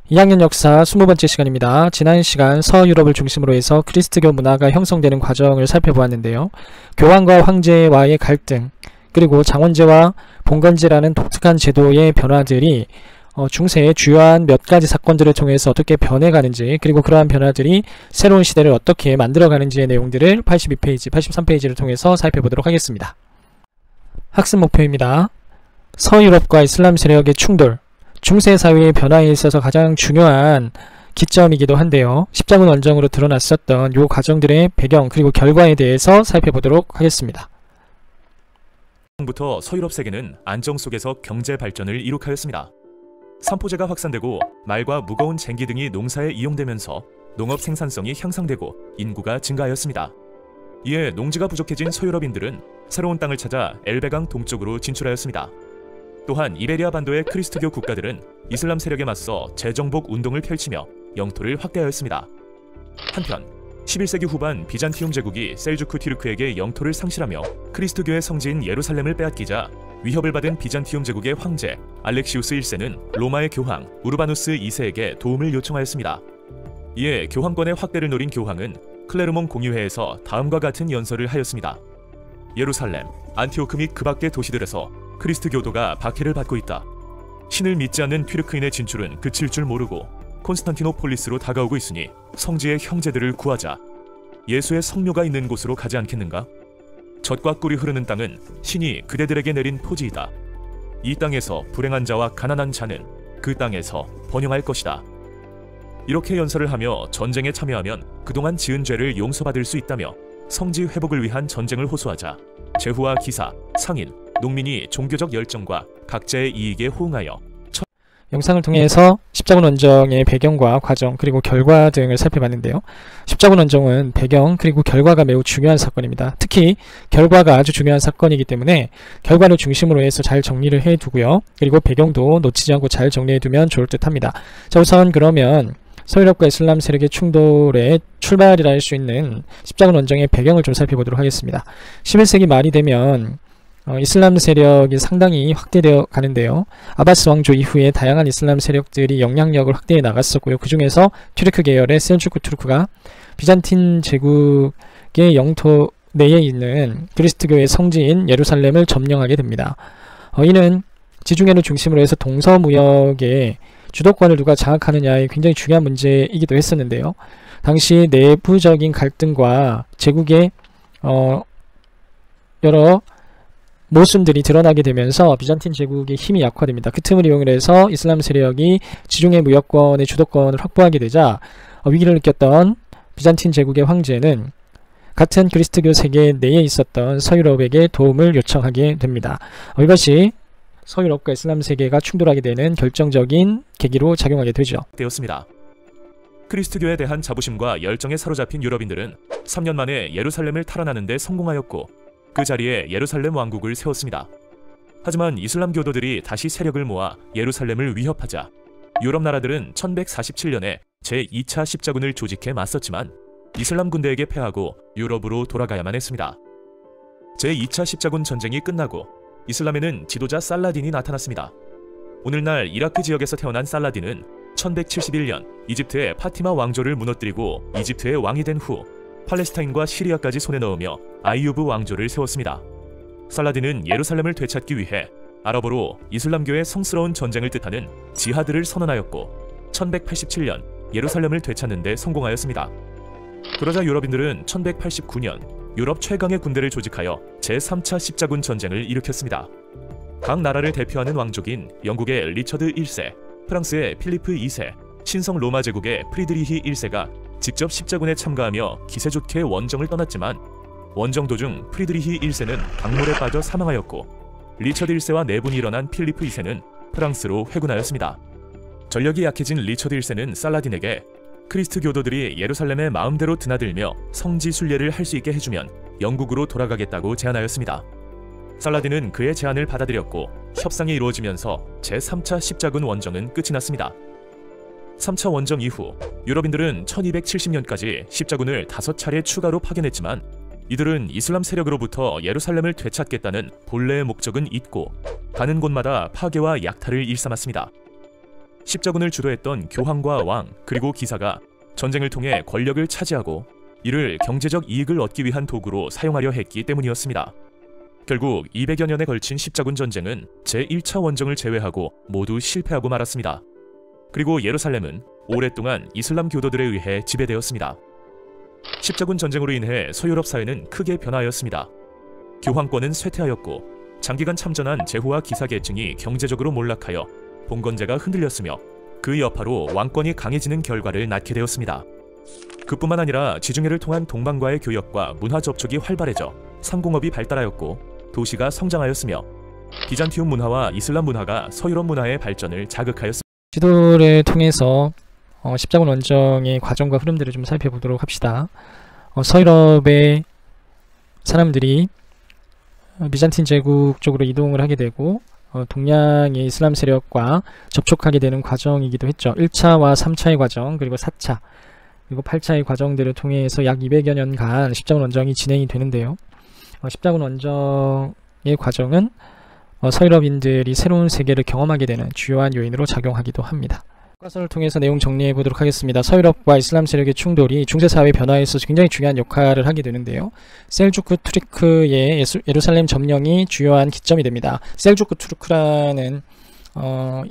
2학년 역사 20번째 시간입니다. 지난 시간 서유럽을 중심으로 해서 그리스도교 문화가 형성되는 과정을 살펴보았는데요. 교황과 황제와의 갈등, 그리고 장원제와 봉건제라는 독특한 제도의 변화들이 중세의 주요한 몇 가지 사건들을 통해서 어떻게 변해가는지, 그리고 그러한 변화들이 새로운 시대를 어떻게 만들어가는지의 내용들을 82페이지, 83페이지를 통해서 살펴보도록 하겠습니다. 학습 목표입니다. 서유럽과 이슬람 세력의 충돌, 중세 사회의 변화에 있어서 가장 중요한 기점이기도 한데요. 십자군 원정으로 드러났었던 이 과정들의 배경 그리고 결과에 대해서 살펴보도록 하겠습니다. 부터 서유럽 세계는 안정 속에서 경제 발전을 이룩하였습니다. 산포제가 확산되고 말과 무거운 쟁기 등이 농사에 이용되면서 농업 생산성이 향상되고 인구가 증가하였습니다. 이에 농지가 부족해진 서유럽인들은 새로운 땅을 찾아 엘베강 동쪽으로 진출하였습니다. 또한 이베리아 반도의 크리스토교 국가들은 이슬람 세력에 맞서 재정복 운동을 펼치며 영토를 확대하였습니다. 한편 11세기 후반 비잔티움 제국이 셀주크 튀르크에게 영토를 상실하며 크리스토교의 성지인 예루살렘을 빼앗기자 위협을 받은 비잔티움 제국의 황제 알렉시우스 1세는 로마의 교황 우르바누스 2세에게 도움을 요청하였습니다. 이에 교황권의 확대를 노린 교황은 클레르몬 공의회에서 다음과 같은 연설을 하였습니다. 예루살렘, 안티오크 및 그 밖의 도시들에서 크리스트교도가 박해를 받고 있다. 신을 믿지 않는 튀르크인의 진출은 그칠 줄 모르고 콘스탄티노폴리스로 다가오고 있으니 성지의 형제들을 구하자. 예수의 성묘가 있는 곳으로 가지 않겠는가? 젖과 꿀이 흐르는 땅은 신이 그대들에게 내린 토지이다. 이 땅에서 불행한 자와 가난한 자는 그 땅에서 번영할 것이다. 이렇게 연설을 하며 전쟁에 참여하면 그동안 지은 죄를 용서받을 수 있다며 성지 회복을 위한 전쟁을 호소하자 제후와 기사, 상인, 농민이 종교적 열정과 각자의 이익에 호응하여 영상을 통해서 십자군 원정의 배경과 과정 그리고 결과 등을 살펴봤는데요. 십자군 원정은 배경 그리고 결과가 매우 중요한 사건입니다. 특히 결과가 아주 중요한 사건이기 때문에 결과를 중심으로 해서 잘 정리를 해두고요. 그리고 배경도 놓치지 않고 잘 정리해두면 좋을 듯 합니다. 자, 우선 그러면 서유럽과 이슬람 세력의 충돌의 출발이라 할 수 있는 십자군 원정의 배경을 좀 살펴보도록 하겠습니다. 11세기 말이 되면 이슬람 세력이 상당히 확대되어 가는데요. 아바스 왕조 이후에 다양한 이슬람 세력들이 영향력을 확대해 나갔었고요. 그 중에서 튀르크 계열의 셀주크 투르크가 비잔틴 제국의 영토 내에 있는 그리스도교의 성지인 예루살렘을 점령하게 됩니다. 이는 지중해를 중심으로 해서 동서무역의 주도권을 누가 장악하느냐의 굉장히 중요한 문제이기도 했었는데요. 당시 내부적인 갈등과 제국의 여러 모순들이 드러나게 되면서 비잔틴 제국의 힘이 약화됩니다. 그 틈을 이용해서 이슬람 세력이 지중해 무역권의 주도권을 확보하게 되자 위기를 느꼈던 비잔틴 제국의 황제는 같은 그리스도교 세계 내에 있었던 서유럽에게 도움을 요청하게 됩니다. 이것이 서유럽과 이슬람 세계가 충돌하게 되는 결정적인 계기로 작용하게 되죠. 되었습니다. 크리스트교에 대한 자부심과 열정에 사로잡힌 유럽인들은 3년 만에 예루살렘을 탈환하는 데 성공하였고 그 자리에 예루살렘 왕국을 세웠습니다. 하지만 이슬람 교도들이 다시 세력을 모아 예루살렘을 위협하자 유럽 나라들은 1147년에 제2차 십자군을 조직해 맞섰지만 이슬람 군대에게 패하고 유럽으로 돌아가야만 했습니다. 제2차 십자군 전쟁이 끝나고 이슬람에는 지도자 살라딘이 나타났습니다. 오늘날 이라크 지역에서 태어난 살라딘은 1171년 이집트의 파티마 왕조를 무너뜨리고 이집트의 왕이 된 후 팔레스타인과 시리아까지 손에 넣으며 아이유브 왕조를 세웠습니다. 살라딘은 예루살렘을 되찾기 위해 아랍어로 이슬람교의 성스러운 전쟁을 뜻하는 지하드를 선언하였고 1187년 예루살렘을 되찾는 데 성공하였습니다. 그러자 유럽인들은 1189년 유럽 최강의 군대를 조직하여 제3차 십자군 전쟁을 일으켰습니다. 각 나라를 대표하는 왕족인 영국의 리처드 1세, 프랑스의 필리프 2세, 신성 로마 제국의 프리드리히 1세가 직접 십자군에 참가하며 기세 좋게 원정을 떠났지만 원정 도중 프리드리히 1세는 강물에 빠져 사망하였고 리처드 1세와 내분이 일어난 필리프 2세는 프랑스로 회군하였습니다. 전력이 약해진 리처드 1세는 살라딘에게 크리스트 교도들이 예루살렘에 마음대로 드나들며 성지 순례를 할 수 있게 해주면 영국으로 돌아가겠다고 제안하였습니다. 살라딘은 그의 제안을 받아들였고 협상이 이루어지면서 제3차 십자군 원정은 끝이 났습니다. 3차 원정 이후 유럽인들은 1270년까지 십자군을 5차례 추가로 파견했지만 이들은 이슬람 세력으로부터 예루살렘을 되찾겠다는 본래의 목적은 잊고 가는 곳마다 파괴와 약탈을 일삼았습니다. 십자군을 주도했던 교황과 왕 그리고 기사가 전쟁을 통해 권력을 차지하고 이를 경제적 이익을 얻기 위한 도구로 사용하려 했기 때문이었습니다. 결국 200여 년에 걸친 십자군 전쟁은 제1차 원정을 제외하고 모두 실패하고 말았습니다. 그리고 예루살렘은 오랫동안 이슬람 교도들에 의해 지배되었습니다. 십자군 전쟁으로 인해 서유럽 사회는 크게 변화하였습니다. 교황권은 쇠퇴하였고 장기간 참전한 제후와 기사 계층이 경제적으로 몰락하여 봉건제가 흔들렸으며 그 여파로 왕권이 강해지는 결과를 낳게 되었습니다. 그뿐만 아니라 지중해를 통한 동방과의 교역과 문화 접촉이 활발해져 상공업이 발달하였고 도시가 성장하였으며 비잔티움 문화와 이슬람 문화가 서유럽 문화의 발전을 자극하였습니다. 지도를 통해서 십자군 원정의 과정과 흐름들을 좀 살펴보도록 합시다. 서유럽의 사람들이 비잔틴 제국 쪽으로 이동을 하게 되고 동양의 이슬람 세력과 접촉하게 되는 과정이기도 했죠. 1차와 3차의 과정, 그리고 4차, 그리고 8차의 과정들을 통해서 약 200여 년간 십자군 원정이 진행이 되는데요. 십자군 원정의 과정은 서유럽인들이 새로운 세계를 경험하게 되는 주요한 요인으로 작용하기도 합니다. 교과서를 통해서 내용 정리해 보도록 하겠습니다. 서유럽과 이슬람 세력의 충돌이 중세사회 변화에 있어서 굉장히 중요한 역할을 하게 되는데요. 셀주크 투르크의 예루살렘 점령이 주요한 기점이 됩니다. 셀주크 투르크라는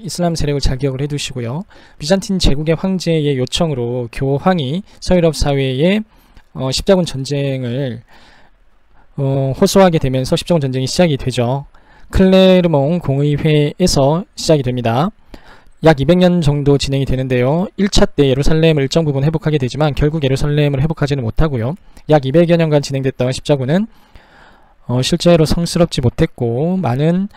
이슬람 세력을 잘 기억을 해두시고요. 비잔틴 제국의 황제의 요청으로 교황이 서유럽 사회에 십자군 전쟁을 호소하게 되면서 십자군 전쟁이 시작이 되죠. 클레르몽 공의회에서 시작이 됩니다. 약 200년 정도 진행이 되는데요. 1차 때 예루살렘을 일정 부분 회복하게 되지만 결국 예루살렘을 회복하지는 못하고요. 약 200여 년간 진행됐던 십자군은 실제로 성스럽지 못했고 많은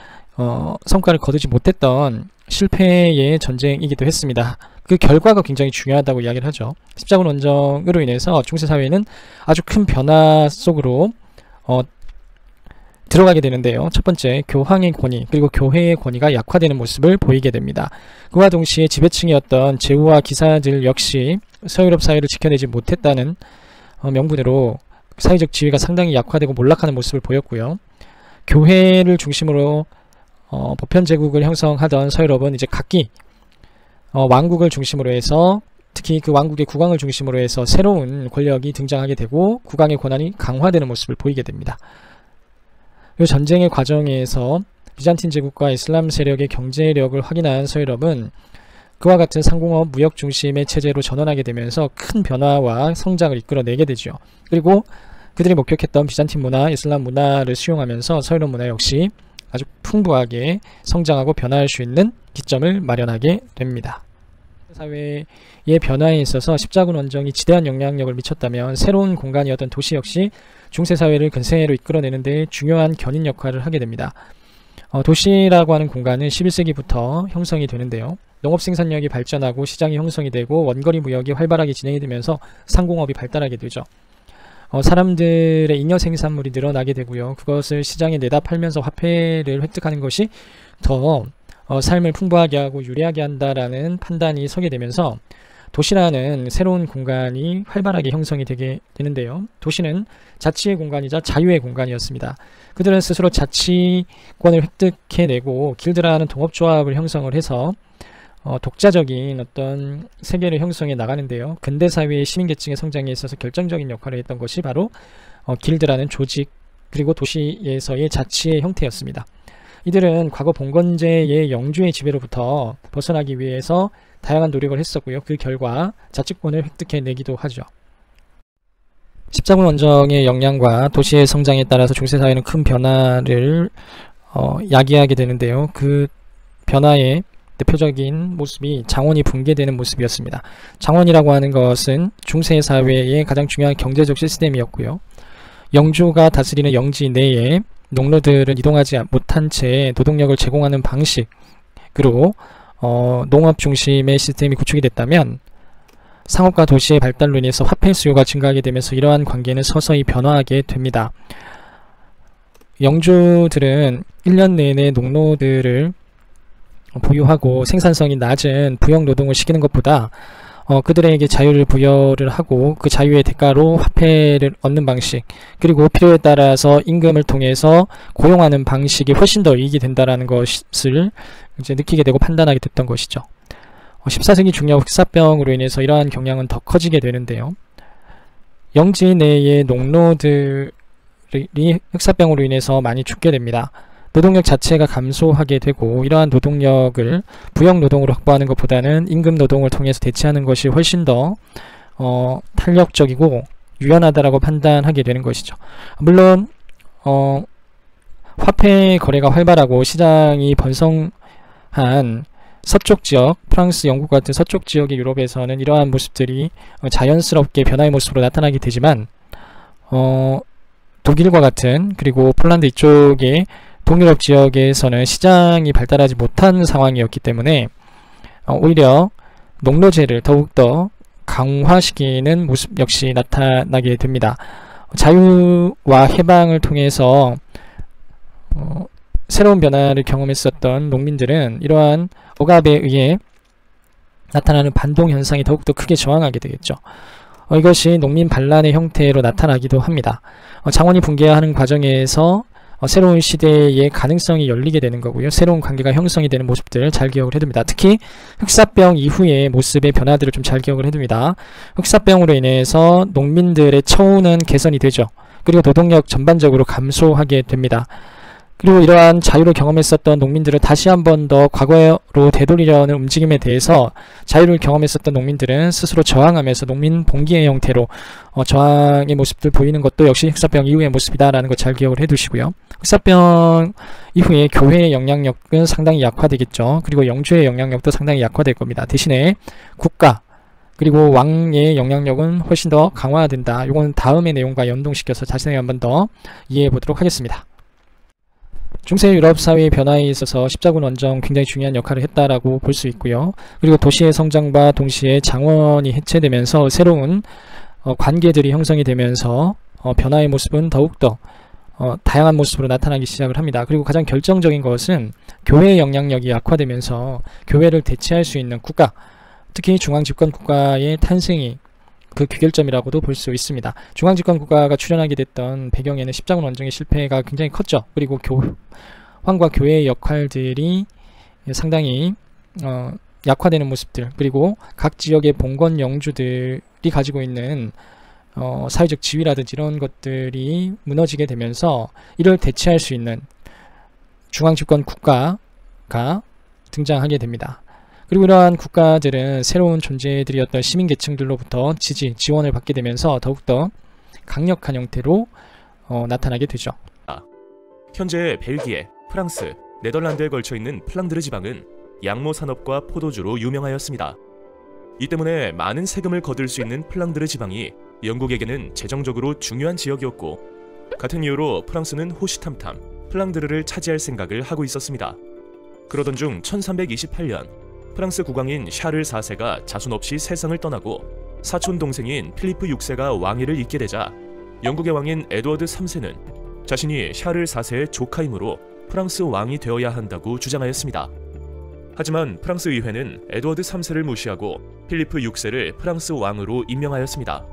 성과를 거두지 못했던 실패의 전쟁이기도 했습니다. 그 결과가 굉장히 중요하다고 이야기를 하죠. 십자군 원정으로 인해서 중세사회는 아주 큰 변화 속으로 들어가게 되는데요. 첫 번째, 교황의 권위 그리고 교회의 권위가 약화되는 모습을 보이게 됩니다. 그와 동시에 지배층이었던 제후와 기사들 역시 서유럽 사회를 지켜내지 못했다는 명분으로 사회적 지위가 상당히 약화되고 몰락하는 모습을 보였고요. 교회를 중심으로 보편제국을 형성하던 서유럽은 이제 각기 왕국을 중심으로 해서 특히 그 왕국의 국왕을 중심으로 해서 새로운 권력이 등장하게 되고 국왕의 권한이 강화되는 모습을 보이게 됩니다. 이 전쟁의 과정에서 비잔틴 제국과 이슬람 세력의 경제력을 확인한 서유럽은 그와 같은 상공업 무역 중심의 체제로 전환하게 되면서 큰 변화와 성장을 이끌어내게 되죠. 그리고 그들이 목격했던 비잔틴 문화, 이슬람 문화를 수용하면서 서유럽 문화 역시 아주 풍부하게 성장하고 변화할 수 있는 기점을 마련하게 됩니다. 사회의 변화에 있어서 십자군 원정이 지대한 영향력을 미쳤다면 새로운 공간이었던 도시 역시 중세사회를 근세로 이끌어내는 데 중요한 견인 역할을 하게 됩니다. 도시라고 하는 공간은 11세기부터 형성이 되는데요. 농업 생산력이 발전하고 시장이 형성이 되고 원거리 무역이 활발하게 진행이 되면서 상공업이 발달하게 되죠. 사람들의 잉여 생산물이 늘어나게 되고요. 그것을 시장에 내다 팔면서 화폐를 획득하는 것이 더 삶을 풍부하게 하고 유리하게 한다라는 판단이 서게 되면서 도시라는 새로운 공간이 활발하게 형성이 되게 되는데요. 도시는 자치의 공간이자 자유의 공간이었습니다. 그들은 스스로 자치권을 획득해내고 길드라는 동업조합을 형성을 해서 독자적인 어떤 세계를 형성해 나가는데요. 근대사회의 시민계층의 성장에 있어서 결정적인 역할을 했던 것이 바로 길드라는 조직 그리고 도시에서의 자치의 형태였습니다. 이들은 과거 봉건제의 영주의 지배로부터 벗어나기 위해서 다양한 노력을 했었고요. 그 결과 자치권을 획득해내기도 하죠. 십자군 원정의 영향과 도시의 성장에 따라서 중세사회는 큰 변화를 야기하게 되는데요. 그 변화의 대표적인 모습이 장원이 붕괴되는 모습이었습니다. 장원이라고 하는 것은 중세사회의 가장 중요한 경제적 시스템이었고요. 영주가 다스리는 영지 내에 농노들은 이동하지 못한 채 노동력을 제공하는 방식으로 농업 중심의 시스템이 구축이 됐다면 상업과 도시의 발달로 인해서 화폐 수요가 증가하게 되면서 이러한 관계는 서서히 변화하게 됩니다. 영주들은 1년 내내 농노들을 보유하고 생산성이 낮은 부역 노동을 시키는 것보다 그들에게 자유를 부여를 하고 그 자유의 대가로 화폐를 얻는 방식, 그리고 필요에 따라서 임금을 통해서 고용하는 방식이 훨씬 더 이익이 된다라는 것을 이제 느끼게 되고 판단하게 됐던 것이죠. 14세기 중엽 흑사병으로 인해서 이러한 경향은 더 커지게 되는데요. 영지 내의 농노들이 흑사병으로 인해서 많이 죽게 됩니다. 노동력 자체가 감소하게 되고, 이러한 노동력을 부역 노동으로 확보하는 것보다는 임금 노동을 통해서 대체하는 것이 훨씬 더 탄력적이고 유연하다라고 판단하게 되는 것이죠. 물론 화폐 거래가 활발하고 시장이 번성한 서쪽 지역, 프랑스, 영국 같은 서쪽 지역의 유럽에서는 이러한 모습들이 자연스럽게 변화의 모습으로 나타나게 되지만 독일과 같은, 그리고 폴란드 이쪽의 동유럽 지역에서는 시장이 발달하지 못한 상황이었기 때문에 오히려 농노제를 더욱더 강화시키는 모습 역시 나타나게 됩니다. 자유와 해방을 통해서 새로운 변화를 경험했었던 농민들은 이러한 억압에 의해 나타나는 반동 현상이 더욱더 크게 저항하게 되겠죠. 이것이 농민 반란의 형태로 나타나기도 합니다. 장원이 붕괴하는 과정에서 새로운 시대의 가능성이 열리게 되는 거고요. 새로운 관계가 형성이 되는 모습들 잘 기억을 해둡니다. 특히 흑사병 이후의 모습의 변화들을 좀 잘 기억을 해둡니다. 흑사병으로 인해서 농민들의 처우는 개선이 되죠. 그리고 노동력 전반적으로 감소하게 됩니다. 그리고 이러한 자유를 경험했었던 농민들을 다시 한 번 더 과거로 되돌리려는 움직임에 대해서 자유를 경험했었던 농민들은 스스로 저항하면서 농민 봉기의 형태로 저항의 모습들 보이는 것도 역시 흑사병 이후의 모습이다라는 거 잘 기억을 해두시고요. 흑사병 이후에 교회의 영향력은 상당히 약화되겠죠. 그리고 영주의 영향력도 상당히 약화될 겁니다. 대신에 국가 그리고 왕의 영향력은 훨씬 더 강화된다. 이건 다음의 내용과 연동시켜서 자세히 한 번 더 이해해 보도록 하겠습니다. 중세 유럽 사회의 변화에 있어서 십자군 원정 굉장히 중요한 역할을 했다라고 볼 수 있고요. 그리고 도시의 성장과 동시에 장원이 해체되면서 새로운 관계들이 형성이 되면서 변화의 모습은 더욱더 다양한 모습으로 나타나기 시작을 합니다. 그리고 가장 결정적인 것은 교회의 영향력이 약화되면서 교회를 대체할 수 있는 국가, 특히 중앙집권 국가의 탄생이 그 귀결점이라고도 볼 수 있습니다. 중앙집권 국가가 출현하게 됐던 배경에는 십자군 원정의 실패가 굉장히 컸죠. 그리고 왕과 교회의 역할들이 상당히 약화되는 모습들, 그리고 각 지역의 봉건 영주들이 가지고 있는 사회적 지위라든지 이런 것들이 무너지게 되면서 이를 대체할 수 있는 중앙집권 국가가 등장하게 됩니다. 그리고 이러한 국가들은 새로운 존재들이었던 시민계층들로부터 지원을 받게 되면서 더욱더 강력한 형태로 나타나게 되죠. 현재 벨기에, 프랑스, 네덜란드에 걸쳐있는 플랑드르 지방은 양모 산업과 포도주로 유명하였습니다. 이 때문에 많은 세금을 거둘 수 있는 플랑드르 지방이 영국에게는 재정적으로 중요한 지역이었고, 같은 이유로 프랑스는 호시탐탐 플랑드르를 차지할 생각을 하고 있었습니다. 그러던 중 1328년 프랑스 국왕인 샤를 4세가 자손 없이 세상을 떠나고 사촌 동생인 필리프 6세가 왕위를 잇게 되자 영국의 왕인 에드워드 3세는 자신이 샤를 4세의 조카이므로 프랑스 왕이 되어야 한다고 주장하였습니다. 하지만 프랑스 의회는 에드워드 3세를 무시하고 필리프 6세를 프랑스 왕으로 임명하였습니다.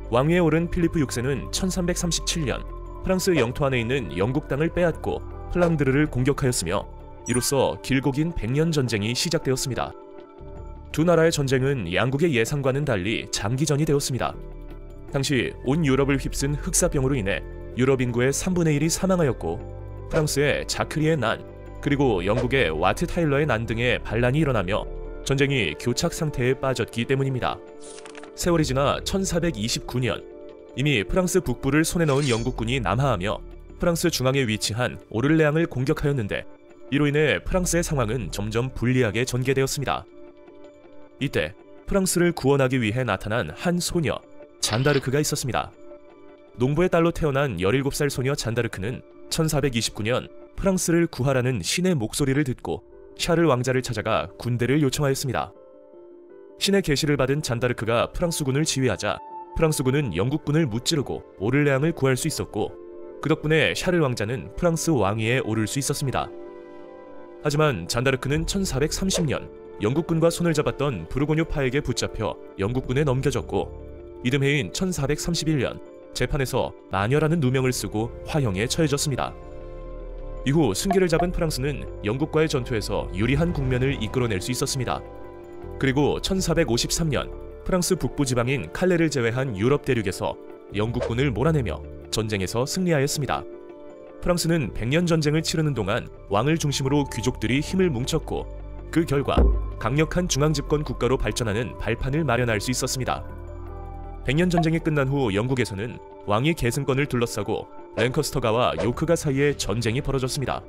왕위에 오른 필리프 6세는 1337년 프랑스 영토 안에 있는 영국 땅을 빼앗고 플랑드르를 공격하였으며 이로써 길고 긴 100년 전쟁이 시작되었습니다. 두 나라의 전쟁은 양국의 예상과는 달리 장기전이 되었습니다. 당시 온 유럽을 휩쓴 흑사병으로 인해 유럽 인구의 3분의 1이 사망하였고, 프랑스의 자크리의 난, 그리고 영국의 와트 타일러의 난 등의 반란이 일어나며 전쟁이 교착 상태에 빠졌기 때문입니다. 세월이 지나 1429년 이미 프랑스 북부를 손에 넣은 영국군이 남하하며 프랑스 중앙에 위치한 오를레앙을 공격하였는데, 이로 인해 프랑스의 상황은 점점 불리하게 전개되었습니다. 이때 프랑스를 구원하기 위해 나타난 한 소녀 잔다르크가 있었습니다. 농부의 딸로 태어난 17살 소녀 잔다르크는 1429년 프랑스를 구하라는 신의 목소리를 듣고 샤를 왕자를 찾아가 군대를 요청하였습니다. 신의 계시를 받은 잔다르크가 프랑스군을 지휘하자 프랑스군은 영국군을 무찌르고 오를레앙을 구할 수 있었고, 그 덕분에 샤를 왕자는 프랑스 왕위에 오를 수 있었습니다. 하지만 잔다르크는 1430년 영국군과 손을 잡았던 부르고뉴파에게 붙잡혀 영국군에 넘겨졌고 이듬해인 1431년 재판에서 마녀라는 누명을 쓰고 화형에 처해졌습니다. 이후 승기를 잡은 프랑스는 영국과의 전투에서 유리한 국면을 이끌어낼 수 있었습니다. 그리고 1453년 프랑스 북부 지방인 칼레를 제외한 유럽 대륙에서 영국군을 몰아내며 전쟁에서 승리하였습니다. 프랑스는 100년 전쟁을 치르는 동안 왕을 중심으로 귀족들이 힘을 뭉쳤고 그 결과 강력한 중앙집권 국가로 발전하는 발판을 마련할 수 있었습니다. 100년 전쟁이 끝난 후 영국에서는 왕이 계승권을 둘러싸고 랭커스터가와 요크가 사이에 전쟁이 벌어졌습니다.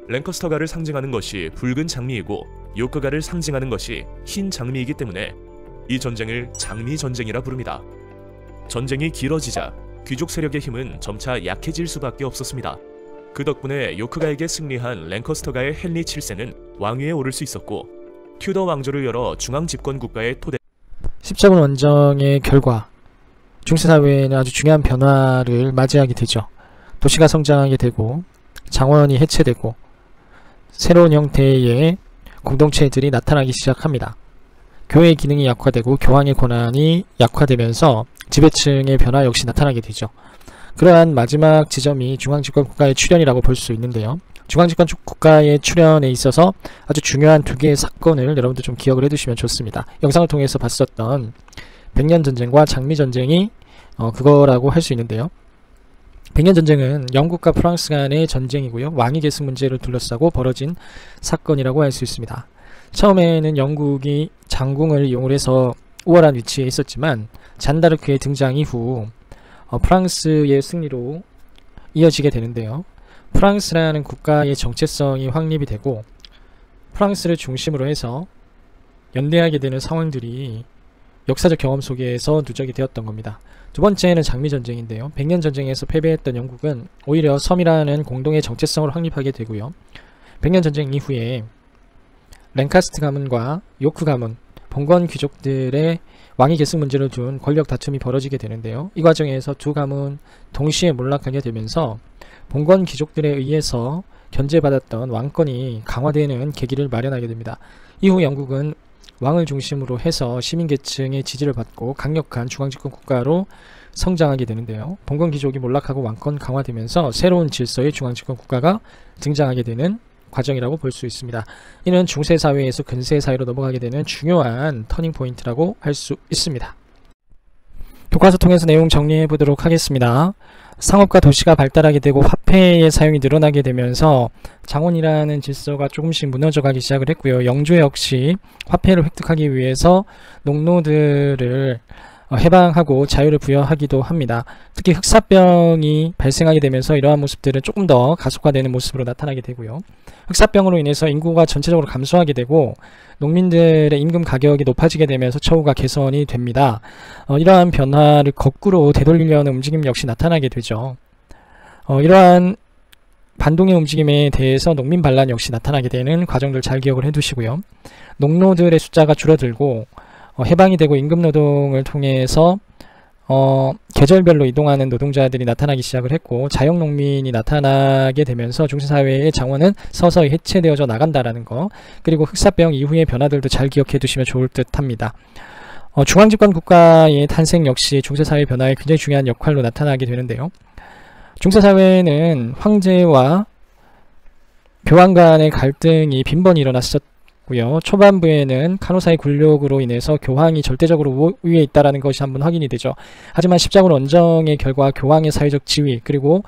랭커스터가를 상징하는 것이 붉은 장미이고 요크가를 상징하는 것이 흰 장미이기 때문에 이 전쟁을 장미전쟁이라 부릅니다. 전쟁이 길어지자 귀족 세력의 힘은 점차 약해질 수밖에 없었습니다. 그 덕분에 요크가에게 승리한 랭커스터가의 헨리 7세는 왕위에 오를 수 있었고 튜더 왕조를 열어 중앙 집권 국가의 토대 십자군 원정의 결과 중세사회에는 아주 중요한 변화를 맞이하게 되죠. 도시가 성장하게 되고 장원이 해체되고 새로운 형태의 공동체들이 나타나기 시작합니다. 교회의 기능이 약화되고 교황의 권한이 약화되면서 지배층의 변화 역시 나타나게 되죠. 그러한 마지막 지점이 중앙집권 국가의 출현이라고 볼 수 있는데요. 중앙집권 국가의 출현에 있어서 아주 중요한 두 개의 사건을 여러분들 좀 기억을 해두시면 좋습니다. 영상을 통해서 봤었던 백년전쟁과 장미전쟁이 그거라고 할 수 있는데요. 백년전쟁은 영국과 프랑스 간의 전쟁이고요. 왕위 계승 문제를 둘러싸고 벌어진 사건이라고 할 수 있습니다. 처음에는 영국이 장궁을 이용해서 우월한 위치에 있었지만 잔다르크의 등장 이후 프랑스의 승리로 이어지게 되는데요. 프랑스라는 국가의 정체성이 확립이 되고 프랑스를 중심으로 해서 연대하게 되는 상황들이 역사적 경험 속에서 누적이 되었던 겁니다. 두 번째는 장미전쟁인데요. 백년전쟁에서 패배했던 영국은 오히려 섬이라는 공동의 정체성을 확립하게 되고요. 백년전쟁 이후에 랭카스트 가문과 요크 가문, 봉건 귀족들의 왕위 계승 문제를 둔 권력 다툼이 벌어지게 되는데요. 이 과정에서 두 가문 동시에 몰락하게 되면서 봉건 귀족들에 의해서 견제받았던 왕권이 강화되는 계기를 마련하게 됩니다. 이후 영국은 왕을 중심으로 해서 시민계층의 지지를 받고 강력한 중앙집권 국가로 성장하게 되는데요. 봉건 귀족이 몰락하고 왕권 강화되면서 새로운 질서의 중앙집권 국가가 등장하게 되는 과정이라고 볼 수 있습니다. 이는 중세사회에서 근세사회로 넘어가게 되는 중요한 터닝포인트라고 할 수 있습니다. 교과서 통해서 내용 정리해 보도록 하겠습니다. 상업과 도시가 발달하게 되고 화폐의 사용이 늘어나게 되면서 장원이라는 질서가 조금씩 무너져가기 시작을 했고요. 영조 역시 화폐를 획득하기 위해서 농노들을 해방하고 자유를 부여하기도 합니다. 특히 흑사병이 발생하게 되면서 이러한 모습들은 조금 더 가속화되는 모습으로 나타나게 되고요. 흑사병으로 인해서 인구가 전체적으로 감소하게 되고 농민들의 임금 가격이 높아지게 되면서 처우가 개선이 됩니다. 이러한 변화를 거꾸로 되돌리려는 움직임 역시 나타나게 되죠. 이러한 반동의 움직임에 대해서 농민 반란 역시 나타나게 되는 과정들 잘 기억을 해두시고요. 농노들의 숫자가 줄어들고 해방이 되고 임금노동을 통해서 계절별로 이동하는 노동자들이 나타나기 시작을 했고 자영농민이 나타나게 되면서 중세사회의 장원은 서서히 해체되어져 나간다라는 거, 그리고 흑사병 이후의 변화들도 잘 기억해 두시면 좋을 듯 합니다. 중앙집권 국가의 탄생 역시 중세사회 변화에 굉장히 중요한 역할로 나타나게 되는데요. 중세사회는 황제와 교황 간의 갈등이 빈번히 일어났었고요. 초반부에는 카노사의 굴욕으로 인해서 교황이 절대적으로 우위에 있다는 것이 한번 확인이 되죠. 하지만 십자군 원정의 결과 교황의 사회적 지위 그리고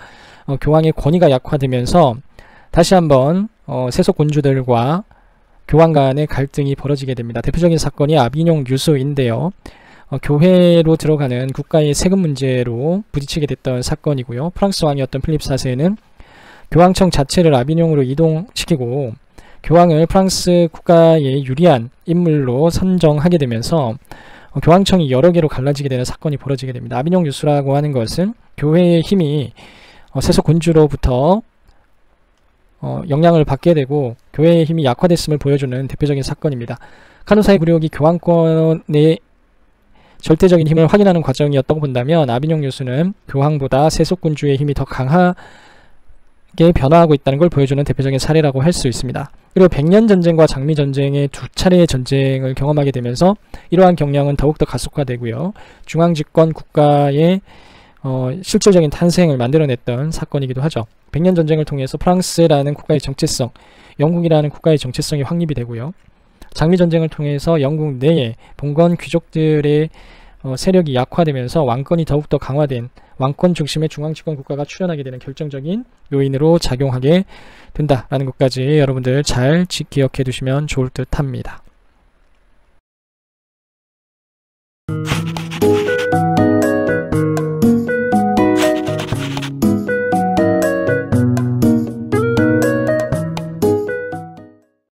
교황의 권위가 약화되면서 다시 한번 세속 군주들과 교황 간의 갈등이 벌어지게 됩니다. 대표적인 사건이 아비뇽 유수인데요. 교회로 들어가는 국가의 세금 문제로 부딪히게 됐던 사건이고요. 프랑스 왕이었던 필립 4세는 교황청 자체를 아비뇽으로 이동시키고 교황을 프랑스 국가의 유리한 인물로 선정하게 되면서 교황청이 여러 개로 갈라지게 되는 사건이 벌어지게 됩니다. 아비뇽 유수라고 하는 것은 교회의 힘이 세속 군주로부터 영향을 받게 되고 교회의 힘이 약화됐음을 보여주는 대표적인 사건입니다. 카노사의 굴욕이 교황권의 절대적인 힘을 확인하는 과정이었다고 본다면 아비뇽 유수는 교황보다 세속 군주의 힘이 더 강하게 게 변화하고 있다는 걸 보여주는 대표적인 사례라고 할 수 있습니다. 그리고 백년전쟁과 장미전쟁의 두 차례의 전쟁을 경험하게 되면서 이러한 경향은 더욱더 가속화되고요. 중앙집권 국가의 실질적인 탄생을 만들어냈던 사건이기도 하죠. 백년전쟁을 통해서 프랑스라는 국가의 정체성, 영국이라는 국가의 정체성이 확립이 되고요. 장미전쟁을 통해서 영국 내에 봉건 귀족들의 세력이 약화되면서 왕권이 더욱더 강화된 왕권 중심의 중앙집권 국가가 출현하게 되는 결정적인 요인으로 작용하게 된다라는 것까지 여러분들 잘 기억해 두시면 좋을 듯 합니다.